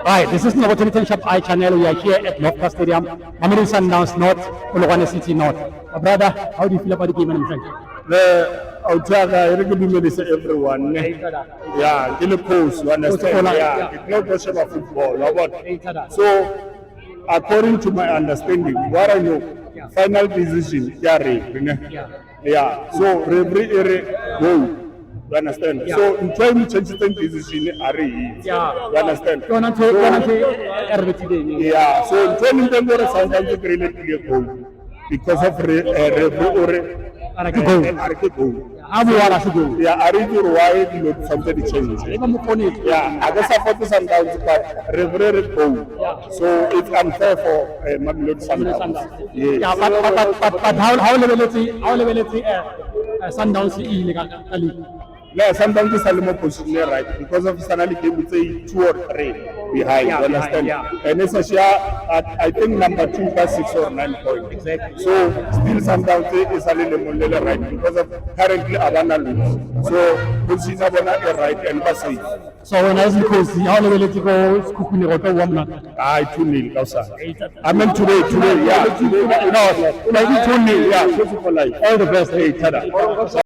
Right, this is the Opportunity Shop I channel. We are here at North Stadium, Mamelodi Sundowns North, Polokwane City North. Brother, how do you feel about the game and friend? I'll tell everyone. Yeah, in the post, you understand? Yeah, it's no question of football. So, according to my understanding, what I know, final decision, yeah. So, every go. You understand? Yeah. So in trying to change the decision, you understand? Yeah. So in trying to go sometimes to create a goal because of yeah, I read your why you know something change. Yeah, I guess I focus on down but reverend goal. So it's unfair for Mamelodi Sundowns. Yeah, but how level Sundowns yeah, sometimes it's a little more position right because of Sanali game we say 2 or 3 behind. You understand? And it's a share at I think number 2 by 6 or 9 points. Exactly. So still sometimes it's a little more right because of currently Abana lose. So position Abana right and safe. So when I was because how level it go cooking the water warm not. 2-0. I mean today, yeah. Today, no, maybe 2-0. Yeah, for life. All the best.